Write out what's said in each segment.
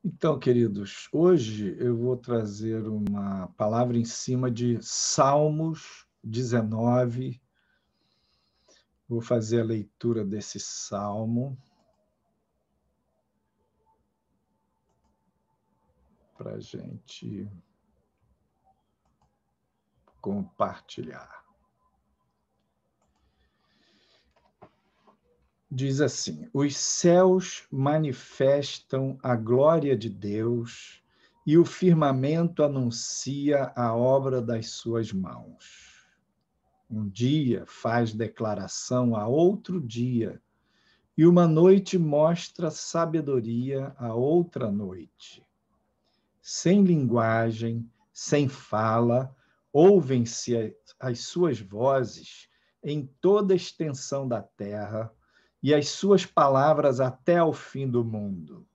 Então, queridos, hoje eu vou trazer uma palavra em cima de Salmos 19. Vou fazer a leitura desse salmo para a gente compartilhar. Diz assim: os céus manifestam a glória de Deus e o firmamento anuncia a obra das suas mãos. Um dia faz declaração a outro dia, e uma noite mostra sabedoria a outra noite. Sem linguagem, sem fala, ouvem-se as suas vozes em toda a extensão da terra e as suas palavras até ao fim do mundo.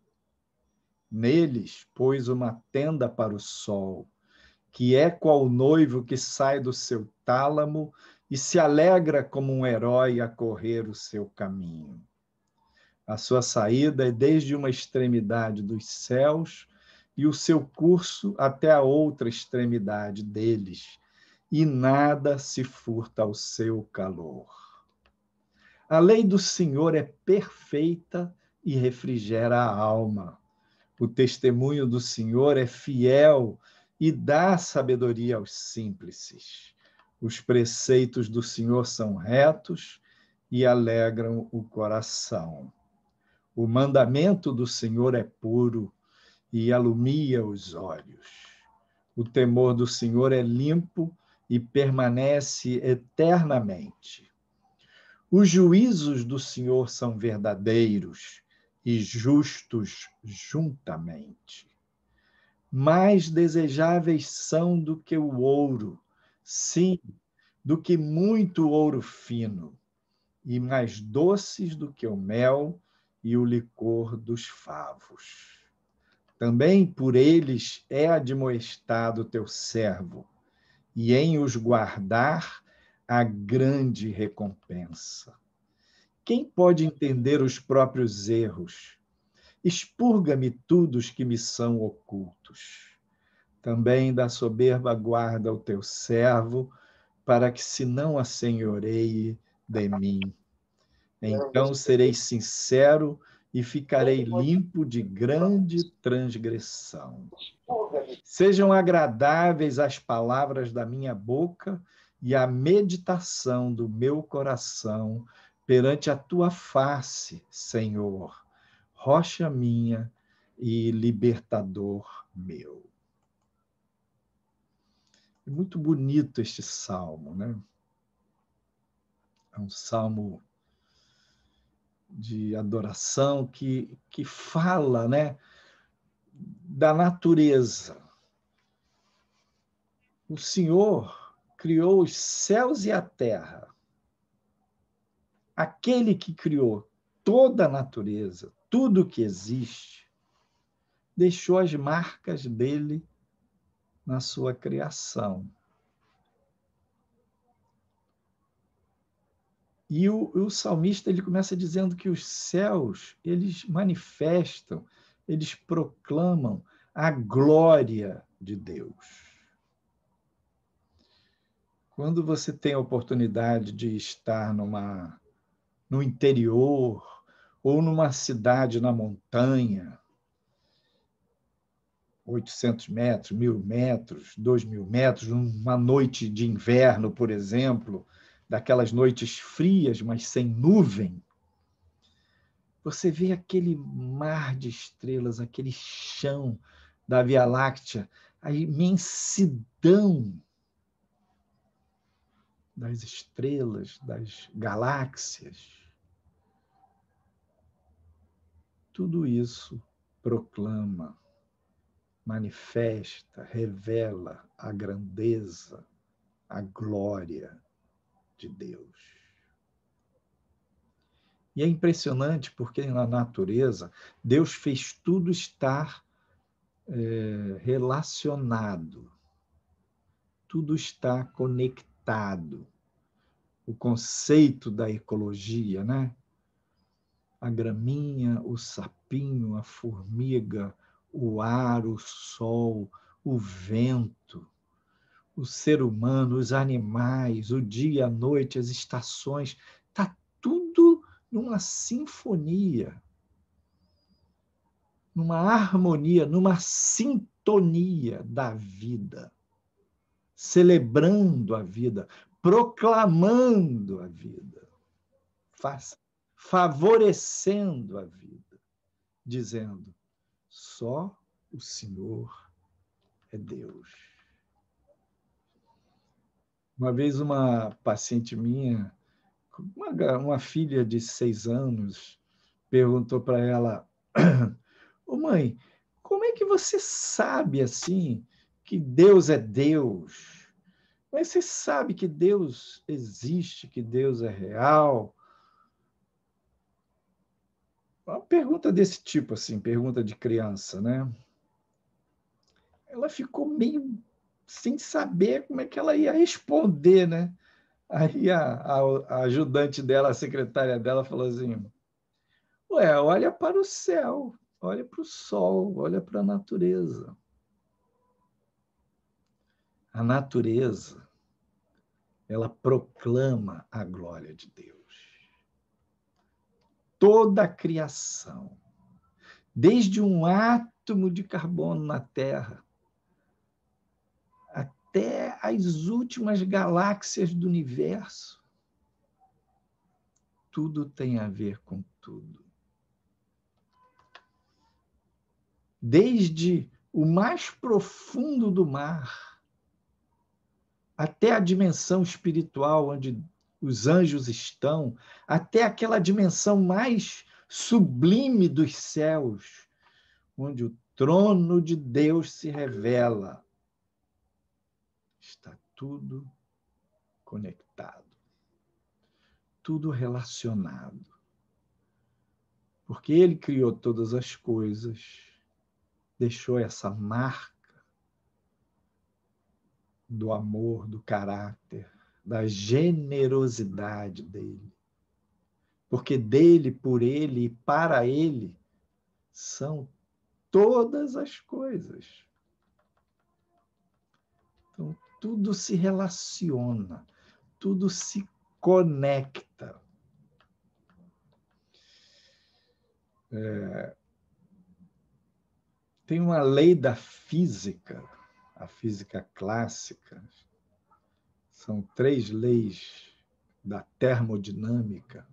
Neles pôs uma tenda para o sol, que é qual noivo que sai do seu tálamo e se alegra como um herói a correr o seu caminho. A sua saída é desde uma extremidade dos céus e o seu curso até a outra extremidade deles, e nada se furta ao seu calor. A lei do Senhor é perfeita e refrigera a alma. O testemunho do Senhor é fiel e dá sabedoria aos simples. Os preceitos do Senhor são retos e alegram o coração. O mandamento do Senhor é puro e alumia os olhos. O temor do Senhor é limpo e permanece eternamente. Os juízos do Senhor são verdadeiros e justos juntamente. Mais desejáveis são do que o ouro, sim, do que muito ouro fino, e mais doces do que o mel e o licor dos favos. Também por eles é admoestado teu servo, e em os guardar a grande recompensa. Quem pode entender os próprios erros? Expurga-me tudo os que me são ocultos. Também da soberba guarda o teu servo, para que se não assenhoreie de mim. Então serei sincero e ficarei limpo de grande transgressão. Sejam agradáveis as palavras da minha boca e a meditação do meu coração perante a tua face, Senhor, rocha minha e libertador meu. É muito bonito este salmo, né? É um salmo de adoração que fala, né, da natureza. O Senhor criou os céus e a terra. Aquele que criou toda a natureza, tudo que existe, deixou as marcas dele na sua criação. E o salmista ele começa dizendo que os céus, eles manifestam, eles proclamam a glória de Deus. Quando você tem a oportunidade de estar no interior ou numa cidade na montanha, 800 metros, 1.000 metros, 2.000 metros, uma noite de inverno, por exemplo, daquelas noites frias, mas sem nuvem, você vê aquele mar de estrelas, aquele chão da Via Láctea, a imensidão das estrelas, das galáxias. Tudo isso proclama, manifesta, revela a grandeza, a glória de Deus. E é impressionante porque na natureza Deus fez tudo estar relacionado, tudo está conectado. O conceito da ecologia, né? A graminha, o sapinho, a formiga, o ar, o sol, o vento, o ser humano, os animais, o dia, a noite, as estações, está tudo numa sinfonia, numa harmonia, numa sintonia da vida, celebrando a vida, proclamando a vida, favorecendo a vida, dizendo: só o Senhor é Deus. Uma vez uma paciente minha, uma filha de 6 anos, perguntou para ela: ô mãe, como é que você sabe assim que Deus é Deus? Como é que você sabe que Deus existe, que Deus é real? Uma pergunta desse tipo, assim, pergunta de criança, né? Ela ficou meio sem saber como é que ela ia responder, né? Aí a ajudante dela, a secretária dela, falou assim: ué, olha para o céu, olha para o sol, olha para a natureza. A natureza, ela proclama a glória de Deus. Toda a criação, desde um átomo de carbono na Terra, até as últimas galáxias do universo, tudo tem a ver com tudo. Desde o mais profundo do mar, até a dimensão espiritual, onde os anjos estão, até aquela dimensão mais sublime dos céus, onde o trono de Deus se revela. Está tudo conectado, tudo relacionado. Porque Ele criou todas as coisas, deixou essa marca do amor, do caráter, da generosidade dele. Porque dele, por ele e para ele são todas as coisas. Então, tudo se relaciona, tudo se conecta. Tem uma lei da física, a física clássica, são 3 leis da termodinâmica.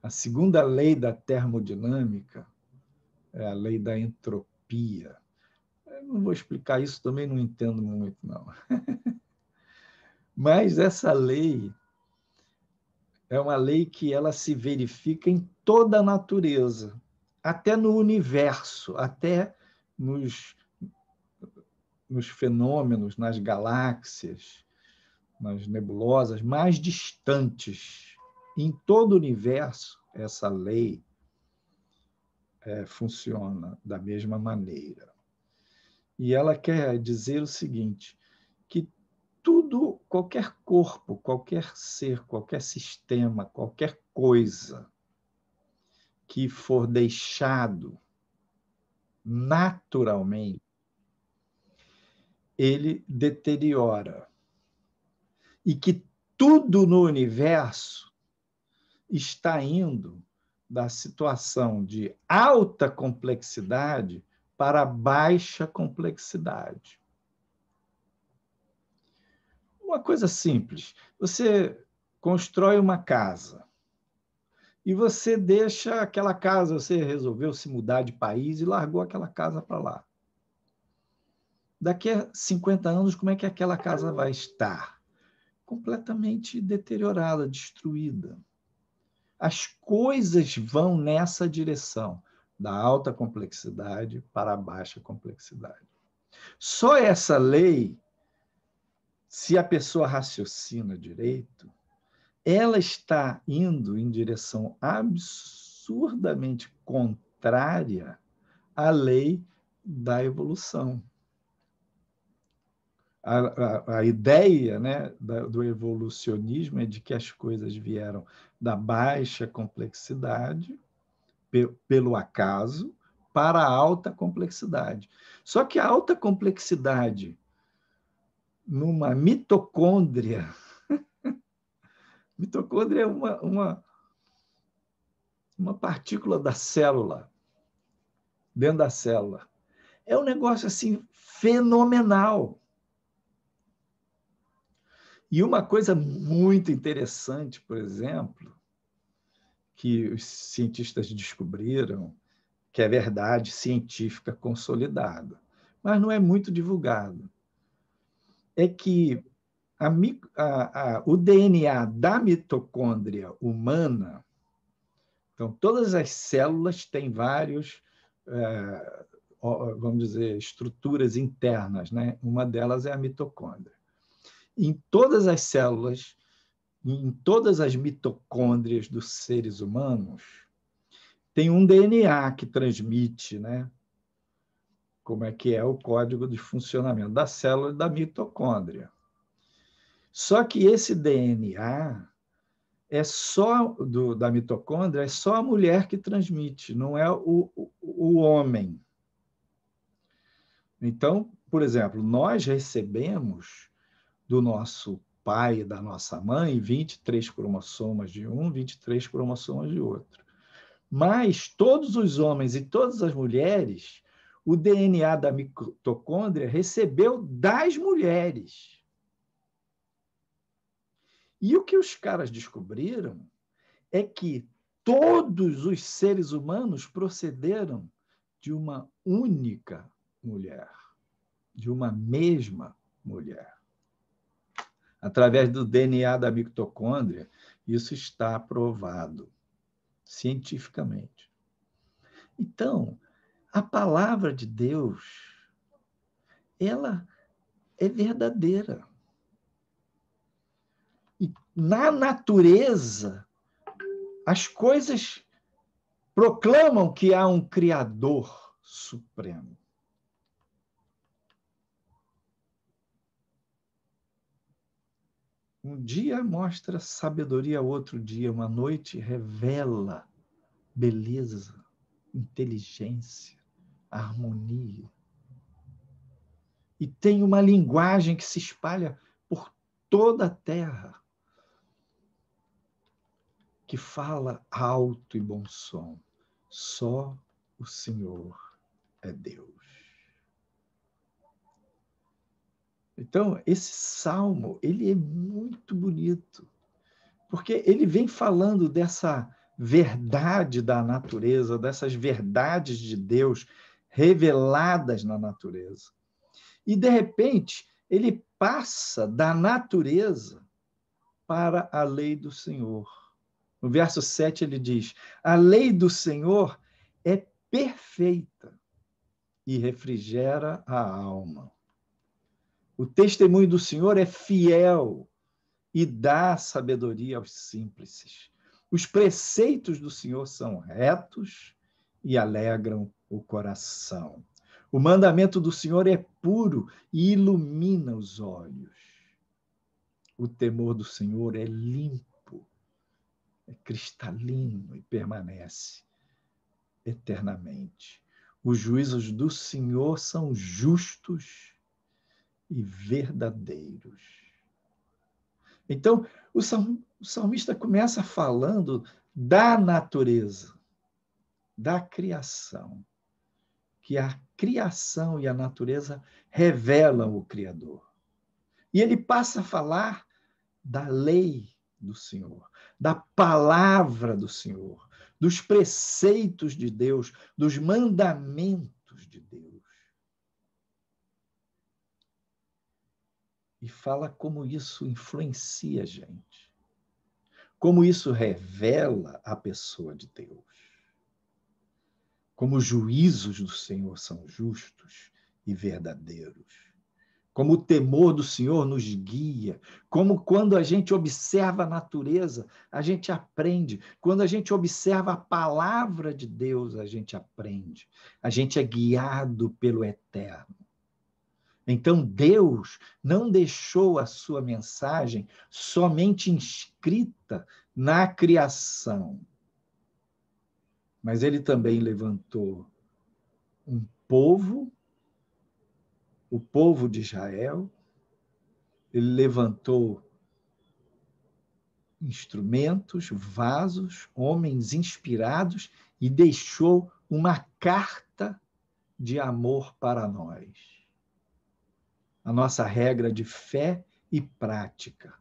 A segunda lei da termodinâmica é a lei da entropia. Eu não vou explicar isso, também não entendo muito, não. Mas essa lei é uma lei que ela se verifica em toda a natureza, até no universo, até nos fenômenos, nas galáxias, nas nebulosas mais distantes. Em todo o universo, essa lei funciona da mesma maneira. E ela quer dizer o seguinte, que tudo, qualquer corpo, qualquer ser, qualquer sistema, qualquer coisa que for deixado naturalmente, ele deteriora. E que tudo no universo está indo da situação de alta complexidade para baixa complexidade. Uma coisa simples, você constrói uma casa e você deixa aquela casa, você resolveu se mudar de país e largou aquela casa para lá. Daqui a 50 anos, como é que aquela casa vai estar? Completamente deteriorada, destruída. As coisas vão nessa direção, da alta complexidade para a baixa complexidade. Só essa lei, se a pessoa raciocina direito, ela está indo em direção absurdamente contrária à lei da evolução. A ideia, né, do evolucionismo é de que as coisas vieram da baixa complexidade, pelo acaso, para a alta complexidade. Só que a alta complexidade numa mitocôndria, mitocôndria é uma partícula da célula, dentro da célula. É um negócio assim fenomenal. E uma coisa muito interessante, por exemplo, que os cientistas descobriram, que é verdade científica consolidada, mas não é muito divulgado, é que o DNA da mitocôndria humana, então todas as células têm vários, vamos dizer, estruturas internas, né? Uma delas é a mitocôndria. Em todas as células, em todas as mitocôndrias dos seres humanos, tem um DNA que transmite, né? Como é que é o código de funcionamento da célula e da mitocôndria. Só que esse DNA da mitocôndria é só a mulher que transmite, não é o homem. Então, por exemplo, nós recebemos do nosso pai e da nossa mãe 23 cromossomas de um, 23 cromossomas de outro. Mas todos os homens e todas as mulheres, o DNA da mitocôndria recebeu das mulheres. E o que os caras descobriram é que todos os seres humanos procederam de uma única mulher, de uma mesma mulher. Através do DNA da mitocôndria, isso está provado cientificamente. Então, a palavra de Deus, ela é verdadeira. E na natureza, as coisas proclamam que há um Criador supremo. Um dia mostra sabedoria, outro dia, uma noite revela beleza, inteligência, harmonia. E tem uma linguagem que se espalha por toda a terra, que fala alto e bom som. Só o Senhor é Deus. Então, esse salmo, ele é muito bonito, porque ele vem falando dessa verdade da natureza, dessas verdades de Deus reveladas na natureza. E, de repente, ele passa da natureza para a lei do Senhor. No verso 7 ele diz: a lei do Senhor é perfeita e refrigera a alma. O testemunho do Senhor é fiel e dá sabedoria aos simples. Os preceitos do Senhor são retos e alegram o coração. O mandamento do Senhor é puro e ilumina os olhos. O temor do Senhor é limpo, é cristalino e permanece eternamente. Os juízos do Senhor são justos e verdadeiros. Então, o salmista começa falando da natureza, da criação, que a criação e a natureza revelam o Criador. E ele passa a falar da lei do Senhor, da palavra do Senhor, dos preceitos de Deus, dos mandamentos de Deus. E fala como isso influencia a gente, como isso revela a pessoa de Deus, como os juízos do Senhor são justos e verdadeiros, como o temor do Senhor nos guia, como quando a gente observa a natureza, a gente aprende, quando a gente observa a palavra de Deus, a gente aprende, a gente é guiado pelo Eterno. Então, Deus não deixou a sua mensagem somente inscrita na criação, mas ele também levantou um povo, o povo de Israel. Ele levantou instrumentos, vasos, homens inspirados e deixou uma carta de amor para nós. A nossa regra de fé e prática.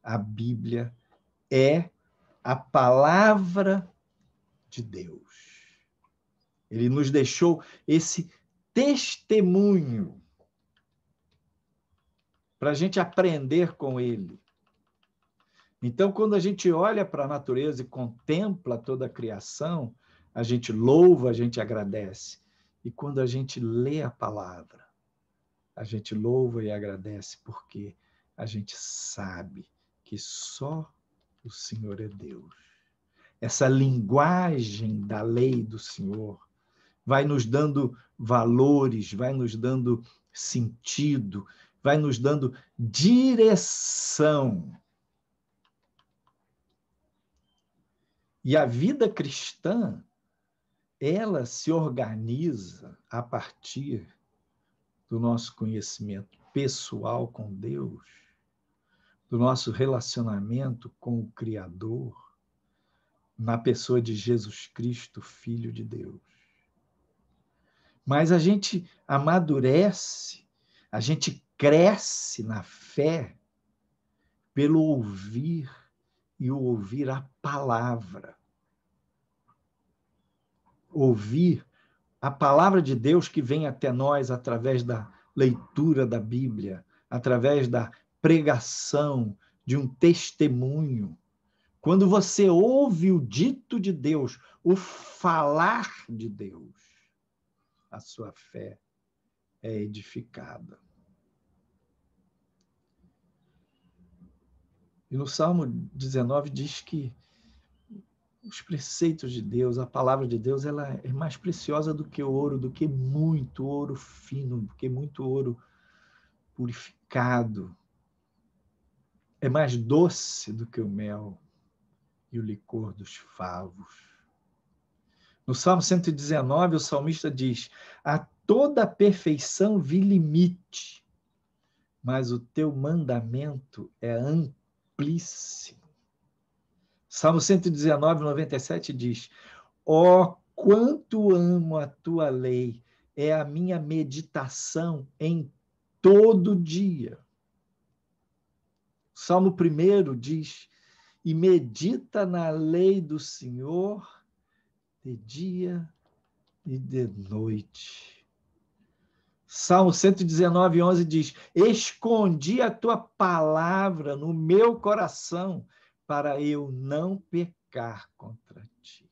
A Bíblia é a palavra de Deus. Ele nos deixou esse testemunho para a gente aprender com ele. Então, quando a gente olha para a natureza e contempla toda a criação, a gente louva, a gente agradece. E quando a gente lê a palavra, a gente louva e agradece porque a gente sabe que só o Senhor é Deus. Essa linguagem da lei do Senhor vai nos dando valores, vai nos dando sentido, vai nos dando direção. E a vida cristã, ela se organiza a partir do nosso conhecimento pessoal com Deus, do nosso relacionamento com o Criador, na pessoa de Jesus Cristo, Filho de Deus. Mas a gente amadurece, a gente cresce na fé pelo ouvir e ouvir a palavra. Ouvir a palavra de Deus que vem até nós através da leitura da Bíblia, através da pregação, de um testemunho. Quando você ouve o dito de Deus, o falar de Deus, a sua fé é edificada. E no Salmo 19 diz que os preceitos de Deus, a palavra de Deus, ela é mais preciosa do que ouro, do que muito ouro fino, do que muito ouro purificado. É mais doce do que o mel e o licor dos favos. No Salmo 119, o salmista diz: a toda perfeição vi limite, mas o teu mandamento é amplíssimo. Salmo 119, 97 diz: ó, quanto amo a tua lei, é a minha meditação em todo dia. Salmo 1 diz: e medita na lei do Senhor de dia e de noite. Salmo 119, 11 diz: escondi a tua palavra no meu coração para eu não pecar contra ti.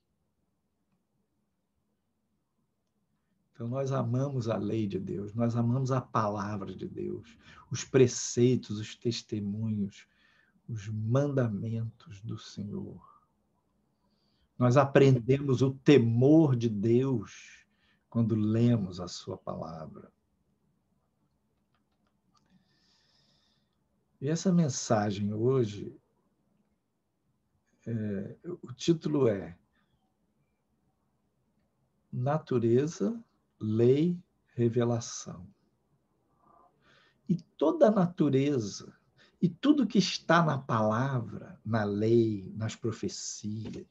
Então, nós amamos a lei de Deus, nós amamos a palavra de Deus, os preceitos, os testemunhos, os mandamentos do Senhor. Nós aprendemos o temor de Deus quando lemos a sua palavra. E essa mensagem hoje, o título é Natureza, Lei, Revelação. E toda a natureza, e tudo que está na palavra, na lei, nas profecias,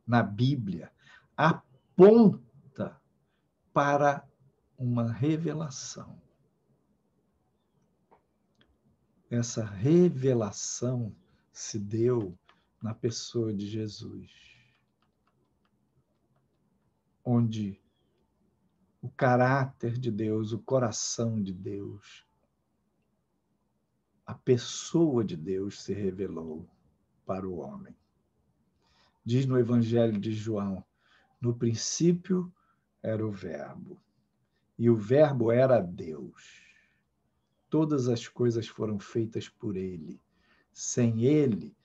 na Bíblia, aponta para uma revelação. Essa revelação se deu na pessoa de Jesus, onde o caráter de Deus, o coração de Deus, a pessoa de Deus se revelou para o homem. Diz no Evangelho de João: no princípio era o Verbo, e o Verbo era Deus. Todas as coisas foram feitas por ele. Sem ele,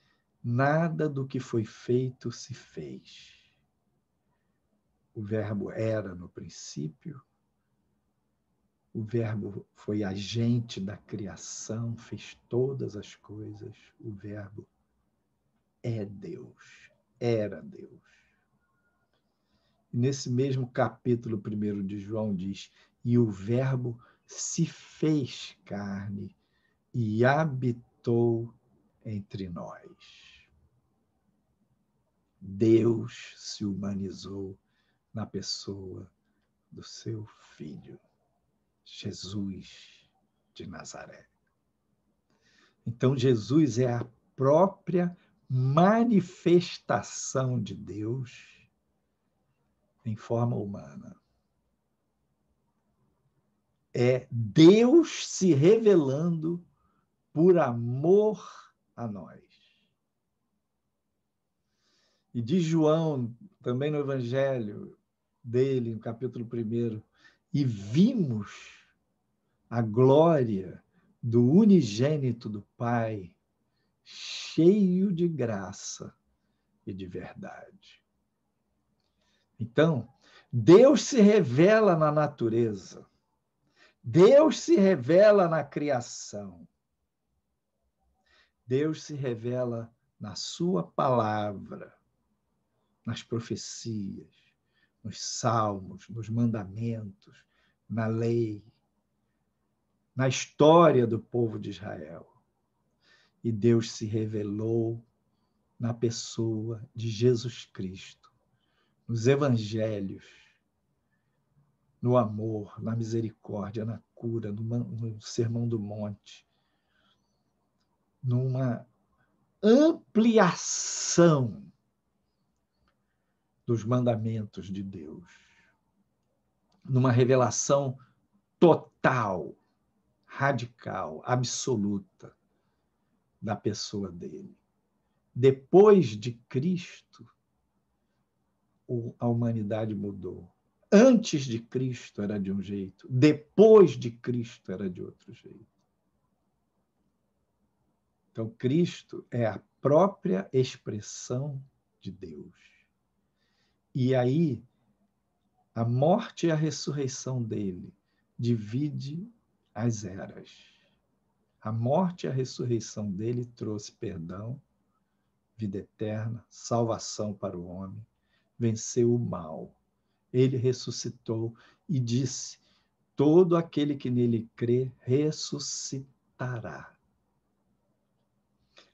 nada do que foi feito se fez. O Verbo era no princípio, o Verbo foi agente da criação, fez todas as coisas. O Verbo é Deus, era Deus. E nesse mesmo capítulo 1 de João diz: e o Verbo se fez carne e habitou entre nós. Deus se humanizou na pessoa do seu Filho, Jesus de Nazaré. Então, Jesus é a própria manifestação de Deus em forma humana. É Deus se revelando por amor a nós. E diz João, também no Evangelho dele, no capítulo 1, e vimos a glória do unigênito do Pai, cheio de graça e de verdade. Então, Deus se revela na natureza. Deus se revela na criação. Deus se revela na sua palavra, nas profecias, nos salmos, nos mandamentos, na lei, na história do povo de Israel. E Deus se revelou na pessoa de Jesus Cristo, nos evangelhos, no amor, na misericórdia, na cura, no Sermão do Monte, numa ampliação dos mandamentos de Deus, numa revelação total, radical, absoluta da pessoa dele. Depois de Cristo, a humanidade mudou. Antes de Cristo era de um jeito, depois de Cristo era de outro jeito. Então, Cristo é a própria expressão de Deus. E aí, a morte e a ressurreição dele divide as eras. A morte e a ressurreição dele trouxe perdão, vida eterna, salvação para o homem, venceu o mal. Ele ressuscitou e disse: todo aquele que nele crê ressuscitará.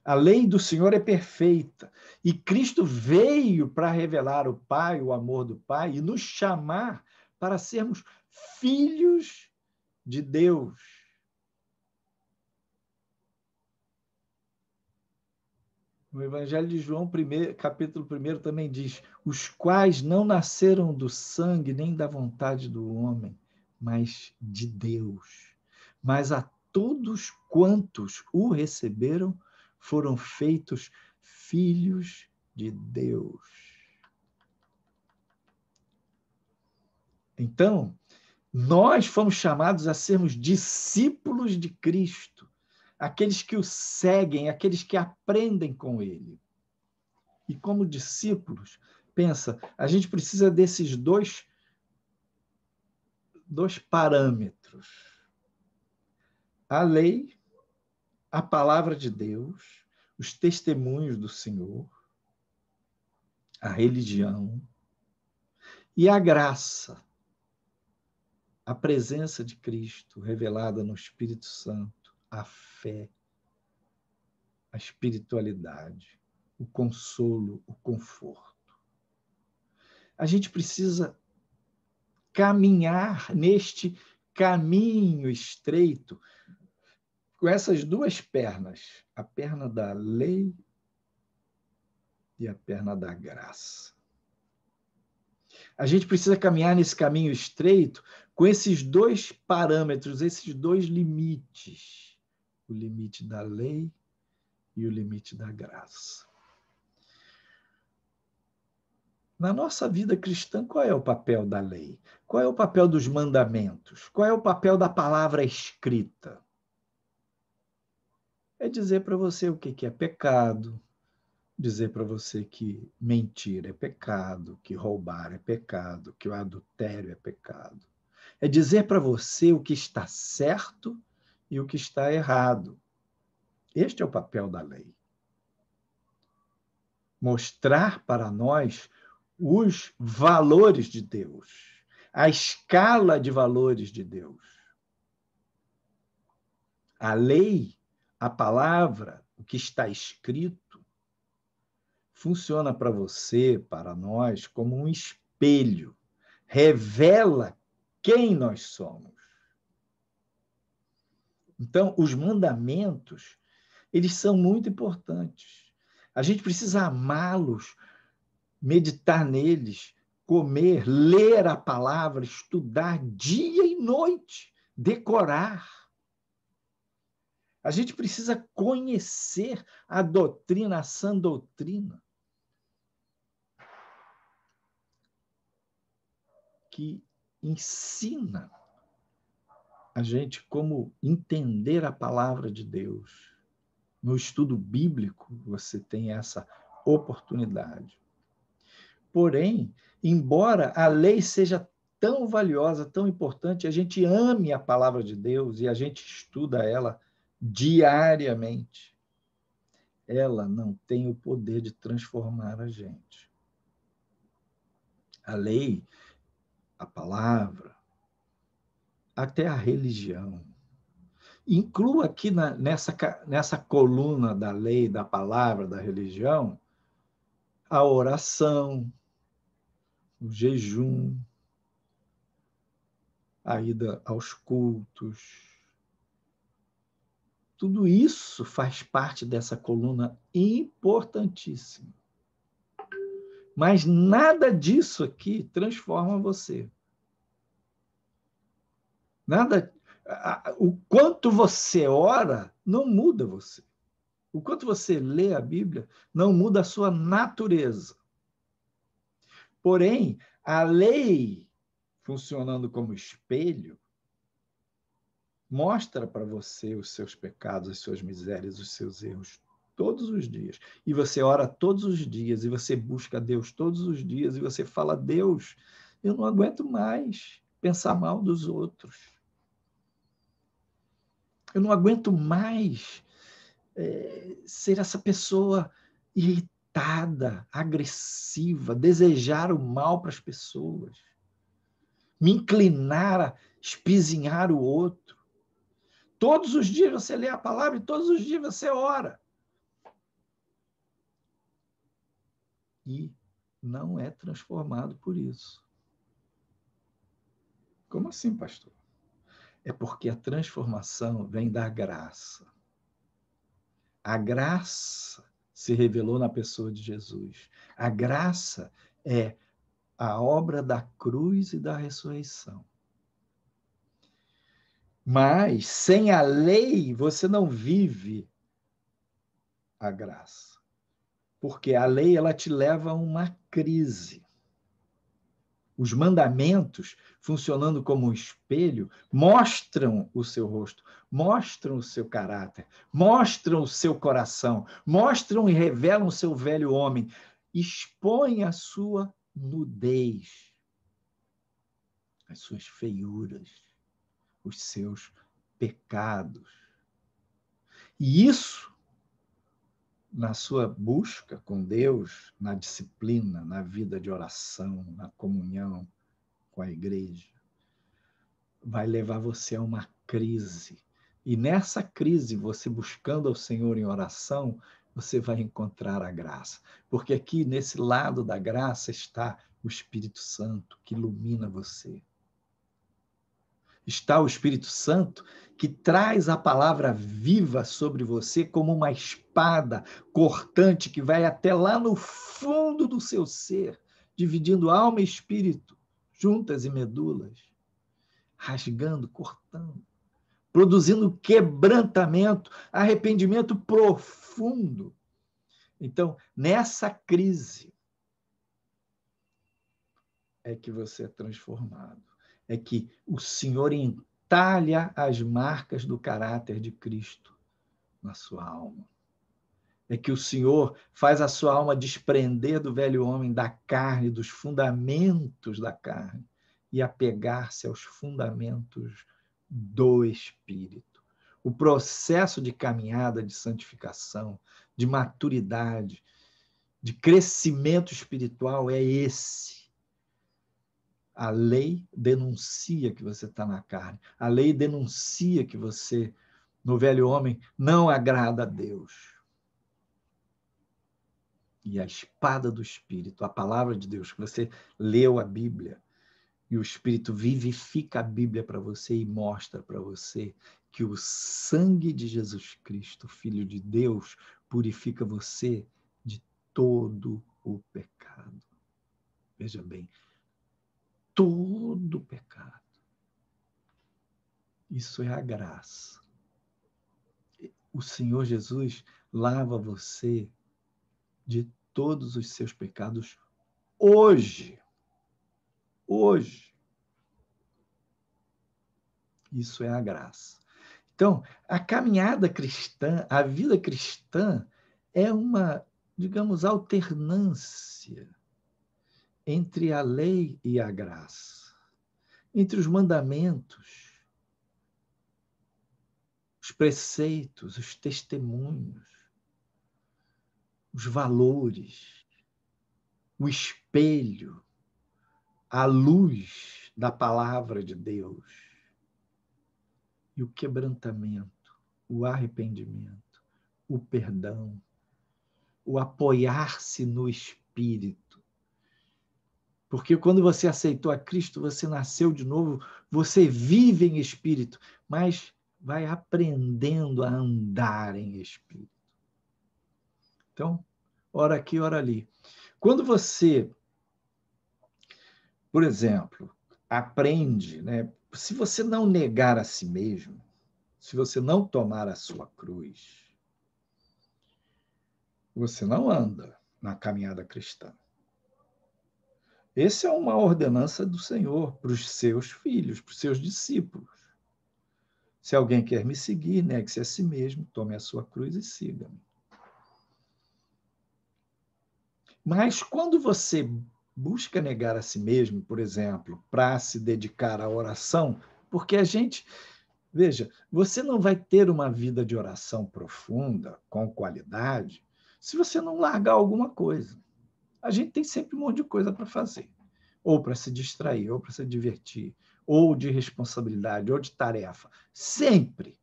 A lei do Senhor é perfeita e Cristo veio para revelar o Pai, o amor do Pai e nos chamar para sermos filhos de Deus. No Evangelho de João, capítulo 1, também diz: os quais não nasceram do sangue nem da vontade do homem, mas de Deus. Mas a todos quantos o receberam, foram feitos filhos de Deus. Então, nós fomos chamados a sermos discípulos de Cristo, aqueles que o seguem, aqueles que aprendem com ele. E como discípulos, pensa, a gente precisa desses dois parâmetros. A lei, a palavra de Deus, os testemunhos do Senhor, a religião e a graça, a presença de Cristo revelada no Espírito Santo, a fé, a espiritualidade, o consolo, o conforto. A gente precisa caminhar neste caminho estreito com essas duas pernas, a perna da lei e a perna da graça. A gente precisa caminhar nesse caminho estreito com esses dois parâmetros, esses dois limites, o limite da lei e o limite da graça. Na nossa vida cristã, qual é o papel da lei? Qual é o papel dos mandamentos? Qual é o papel da palavra escrita? É dizer para você o que é pecado, dizer para você que mentir é pecado, que roubar é pecado, que o adultério é pecado. É dizer para você o que está certo e o que está errado. Este é o papel da lei. Mostrar para nós os valores de Deus, a escala de valores de Deus. A lei, a palavra, o que está escrito, funciona para você, para nós, como um espelho. Revela quem nós somos. Então, os mandamentos, eles são muito importantes. A gente precisa amá-los, meditar neles, comer, ler a palavra, estudar dia e noite, decorar. A gente precisa conhecer a doutrina, a sã doutrina, que ensina a gente como entender a palavra de Deus. No estudo bíblico, você tem essa oportunidade. Porém, embora a lei seja tão valiosa, tão importante, a gente ame a palavra de Deus e a gente estuda ela diariamente, ela não tem o poder de transformar a gente. A lei, a palavra, até a religião. Inclua aqui nessa coluna da lei, da palavra, da religião, a oração, o jejum, a ida aos cultos. Tudo isso faz parte dessa coluna importantíssima. Mas nada disso aqui transforma você. Nada, o quanto você ora não muda você. O quanto você lê a Bíblia não muda a sua natureza. Porém, a lei, funcionando como espelho, mostra para você os seus pecados, as suas misérias, os seus erros todos os dias. E você ora todos os dias, e você busca Deus todos os dias, e você fala: Deus, eu não aguento mais pensar mal dos outros. Eu não aguento mais ser essa pessoa irritada, agressiva, desejar o mal para as pessoas, me inclinar a espizinhar o outro. Todos os dias você lê a palavra e todos os dias você ora. E não é transformado por isso. Como assim, pastor? É porque a transformação vem da graça. A graça se revelou na pessoa de Jesus. A graça é a obra da cruz e da ressurreição. Mas sem a lei você não vive a graça. Porque a lei ela te leva a uma crise. Os mandamentos, funcionando como um espelho, mostram o seu rosto, mostram o seu caráter, mostram o seu coração, mostram e revelam o seu velho homem, expõem a sua nudez, as suas feiuras, os seus pecados. E isso, na sua busca com Deus, na disciplina, na vida de oração, na comunhão com a igreja, vai levar você a uma crise. E nessa crise, você buscando ao Senhor em oração, você vai encontrar a graça. Porque aqui, nesse lado da graça, está o Espírito Santo, que ilumina você. Está o Espírito Santo, que traz a palavra viva sobre você como uma espada cortante que vai até lá no fundo do seu ser, dividindo alma e espírito, juntas e medulas, rasgando, cortando, produzindo quebrantamento, arrependimento profundo. Então, nessa crise é que você é transformado. É que o Senhor entalha as marcas do caráter de Cristo na sua alma. É que o Senhor faz a sua alma desprender do velho homem, da carne, dos fundamentos da carne, e apegar-se aos fundamentos do Espírito. O processo de caminhada, de santificação, de maturidade, de crescimento espiritual é esse. A lei denuncia que você está na carne. A lei denuncia que você, no velho homem, não agrada a Deus. E a espada do Espírito, a palavra de Deus, que você leu a Bíblia, e o Espírito vivifica a Bíblia para você e mostra para você que o sangue de Jesus Cristo, Filho de Deus, purifica você de todo o pecado. Veja bem, todo o pecado. Isso é a graça. O Senhor Jesus lava você de todos os seus pecados hoje. Hoje. Isso é a graça. Então, a caminhada cristã, a vida cristã é uma, digamos, alternância entre a lei e a graça, entre os mandamentos, os preceitos, os testemunhos, os valores, o espelho, a luz da palavra de Deus e o quebrantamento, o arrependimento, o perdão, o apoiar-se no Espírito. Porque quando você aceitou a Cristo, você nasceu de novo, você vive em Espírito, mas vai aprendendo a andar em Espírito. Então, ora aqui, ora ali. Quando você, por exemplo, aprende, né? Se você não negar a si mesmo, se você não tomar a sua cruz, você não anda na caminhada cristã. Essa é uma ordenança do Senhor para os seus filhos, para os seus discípulos. Se alguém quer me seguir, negue-se a si mesmo, tome a sua cruz e siga-me. Mas quando você busca negar a si mesmo, por exemplo, para se dedicar à oração, porque a gente, veja, você não vai ter uma vida de oração profunda, com qualidade, se você não largar alguma coisa. A gente tem sempre um monte de coisa para fazer, ou para se distrair, ou para se divertir, ou de responsabilidade, ou de tarefa. Sempre.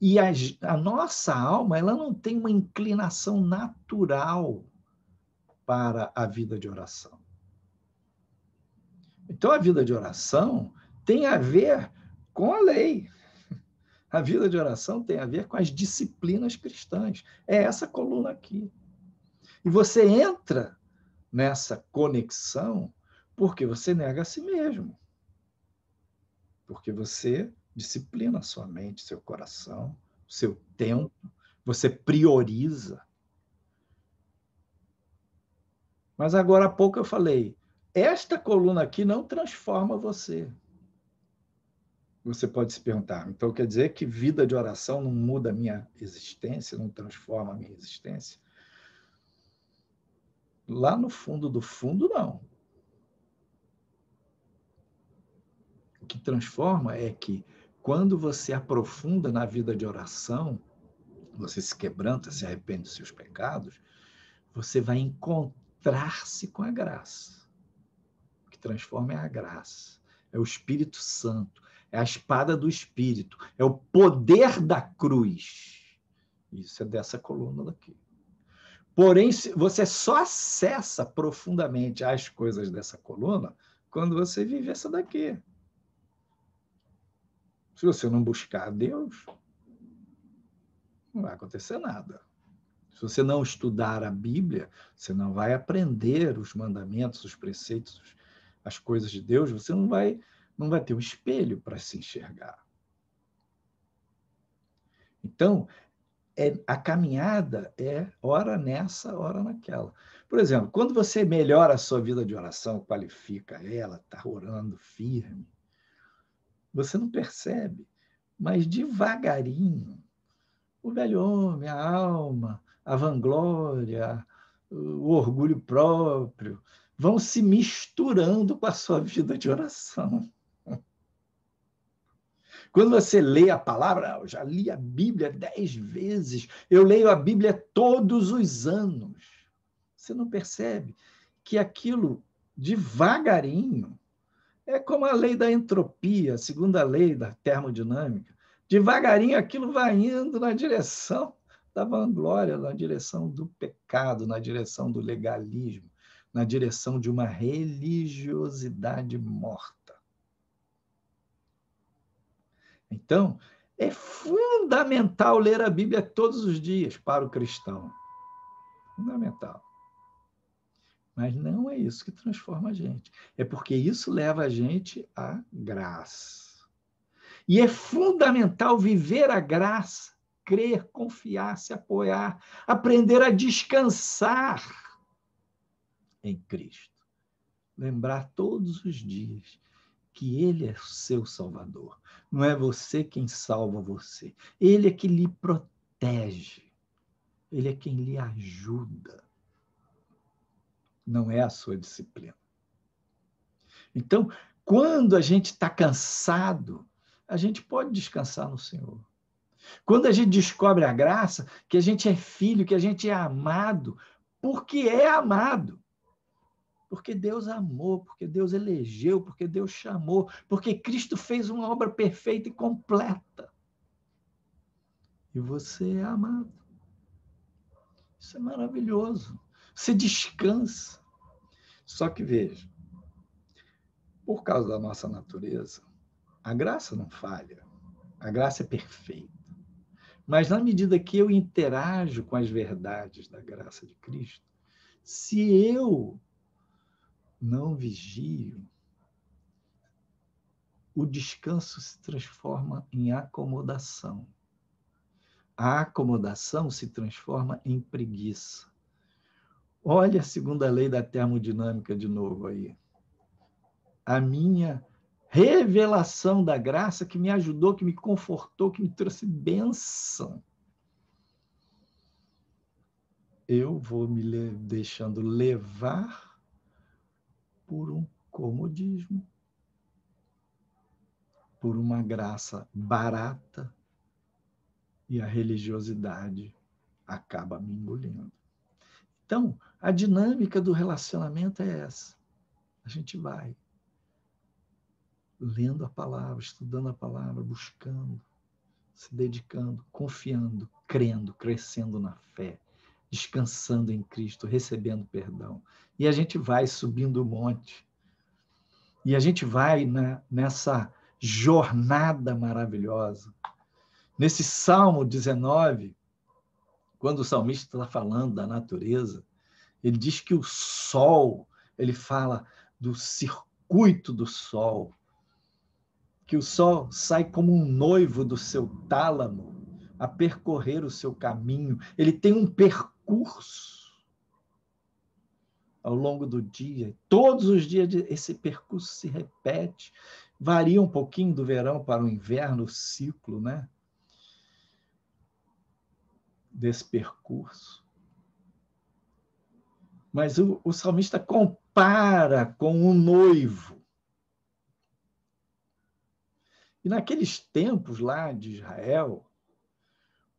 E a nossa alma, ela não tem uma inclinação natural para a vida de oração. Então, a vida de oração tem a ver com a lei. A vida de oração tem a ver com as disciplinas cristãs. É essa coluna aqui. E você entra nessa conexão porque você nega a si mesmo. Porque você disciplina a sua mente, seu coração, seu tempo, você prioriza. Mas agora há pouco eu falei, esta coluna aqui não transforma você. Você pode se perguntar, então quer dizer que vida de oração não muda a minha existência, não transforma a minha existência? Lá no fundo do fundo, não. O que transforma é que quando você aprofunda na vida de oração, você se quebranta, se arrepende dos seus pecados, você vai encontrar-se com a graça. O que transforma é a graça, é o Espírito Santo, é a espada do Espírito, é o poder da cruz. Isso é dessa coluna daqui. Porém, você só acessa profundamente as coisas dessa coluna quando você vive essa daqui. Se você não buscar Deus, não vai acontecer nada. Se você não estudar a Bíblia, você não vai aprender os mandamentos, os preceitos, as coisas de Deus, você não vai ter um espelho para se enxergar. Então, a caminhada é ora nessa, ora naquela. Por exemplo, quando você melhora a sua vida de oração, qualifica ela, está orando firme, você não percebe, mas devagarinho, o velho homem, a alma, a vanglória, o orgulho próprio, vão se misturando com a sua vida de oração. Quando você lê a palavra, eu já li a Bíblia 10 vezes, eu leio a Bíblia todos os anos. Você não percebe que aquilo, devagarinho, é como a lei da entropia, a segunda lei da termodinâmica. Devagarinho aquilo vai indo na direção da vanglória, na direção do pecado, na direção do legalismo, na direção de uma religiosidade morta. Então, é fundamental ler a Bíblia todos os dias para o cristão. Fundamental. Mas não é isso que transforma a gente. É porque isso leva a gente à graça. E é fundamental viver a graça, crer, confiar, se apoiar, aprender a descansar em Cristo. Lembrar todos os dias que Ele é o seu Salvador. Não é você quem salva você. Ele é que lhe protege. Ele é quem lhe ajuda. Não é a sua disciplina. Então, quando a gente está cansado, a gente pode descansar no Senhor. Quando a gente descobre a graça, que a gente é filho, que a gente é amado, porque é amado. Porque Deus amou, porque Deus elegeu, porque Deus chamou, porque Cristo fez uma obra perfeita e completa. E você é amado. Isso é maravilhoso. Você descansa. Só que veja, por causa da nossa natureza, a graça não falha. A graça é perfeita. Mas na medida que eu interajo com as verdades da graça de Cristo, se eu não vigio, o descanso se transforma em acomodação. A acomodação se transforma em preguiça. Olha a segunda lei da termodinâmica de novo aí. A minha revelação da graça que me ajudou, que me confortou, que me trouxe bênção. Eu vou me deixando levar por um comodismo, por uma graça barata, e a religiosidade acaba me engolindo. Então, a dinâmica do relacionamento é essa. A gente vai lendo a palavra, estudando a palavra, buscando, se dedicando, confiando, crendo, crescendo na fé, descansando em Cristo, recebendo perdão. E a gente vai subindo o monte. E a gente vai nessa jornada maravilhosa. Nesse Salmo 19, quando o salmista está falando da natureza, ele diz que o sol, ele fala do circuito do sol, que o sol sai como um noivo do seu tálamo a percorrer o seu caminho. Ele tem um percurso ao longo do dia. Todos os dias esse percurso se repete. Varia um pouquinho do verão para o inverno, o ciclo, né? Desse percurso. Mas o salmista compara com um noivo. E naqueles tempos lá de Israel,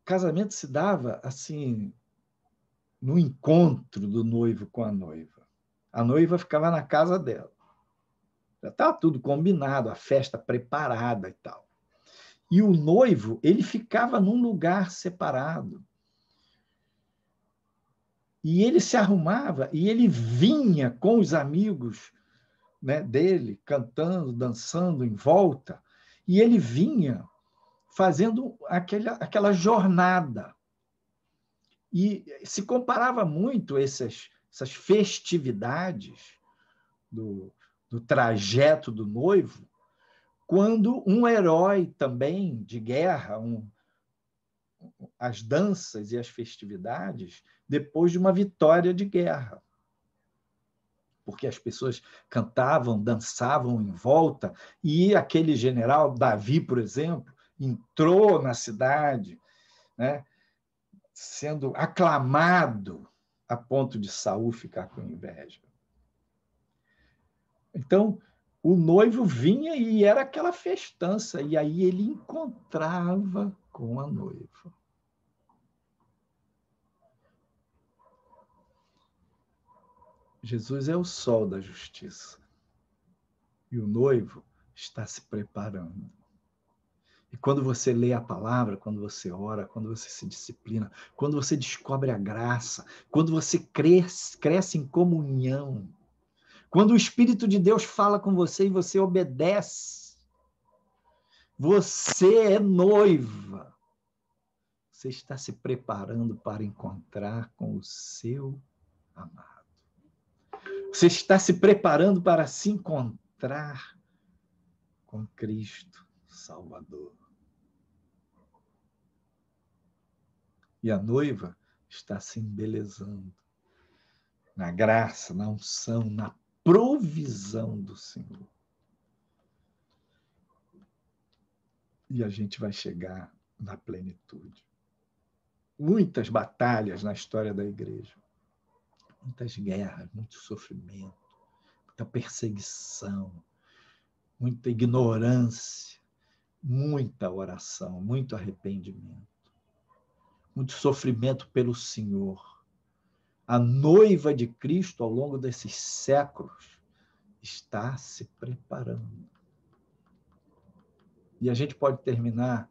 o casamento se dava assim, no encontro do noivo com a noiva. A noiva ficava na casa dela. Já estava tudo combinado, a festa preparada e tal. E o noivo, ele ficava num lugar separado. E ele se arrumava e ele vinha com os amigos, né, dele, cantando, dançando em volta. E ele vinha fazendo aquela jornada. E se comparava muito essas festividades do trajeto do noivo, quando um herói também de guerra, as danças e as festividades, depois de uma vitória de guerra. Porque as pessoas cantavam, dançavam em volta, e aquele general, Davi, por exemplo, entrou na cidade, né, sendo aclamado a ponto de Saul ficar com inveja. Então, o noivo vinha e era aquela festança, e aí ele encontrava com a noiva. Jesus é o sol da justiça. E o noivo está se preparando. E quando você lê a palavra, quando você ora, quando você se disciplina, quando você descobre a graça, quando você cresce em comunhão, quando o Espírito de Deus fala com você e você obedece, você é noiva. Você está se preparando para encontrar com o seu amado. Você está se preparando para se encontrar com Cristo Salvador. E a noiva está se embelezando na graça, na unção, na provisão do Senhor. E a gente vai chegar na plenitude. Muitas batalhas na história da igreja. Muitas guerras, muito sofrimento, muita perseguição, muita ignorância, muita oração, muito arrependimento, muito sofrimento pelo Senhor. A noiva de Cristo, ao longo desses séculos, está se preparando. E a gente pode terminar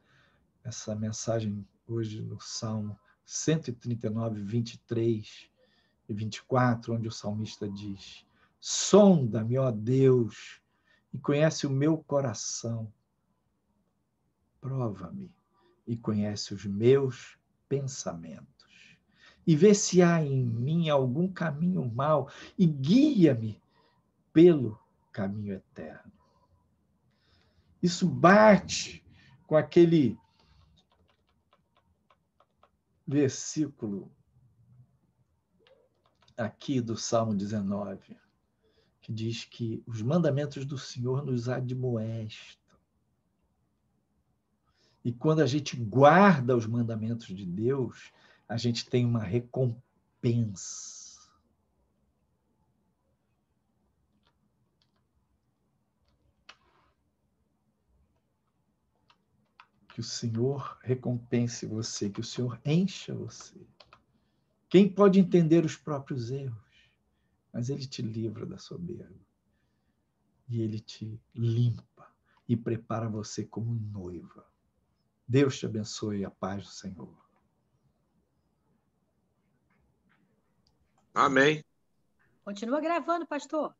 essa mensagem hoje no Salmo 139, 23 e 24, onde o salmista diz: sonda-me, ó Deus, e conhece o meu coração. Prova-me e conhece os meus pensamentos. E vê se há em mim algum caminho mau e guia-me pelo caminho eterno. Isso bate com aquele versículo aqui do Salmo 19, que diz que os mandamentos do Senhor nos admoestam. E quando a gente guarda os mandamentos de Deus, a gente tem uma recompensa. Que o Senhor recompense você, que o Senhor encha você. Quem pode entender os próprios erros? Mas Ele te livra da soberba. E Ele te limpa e prepara você como noiva. Deus te abençoe, a paz do Senhor. Amém. Continua gravando, pastor.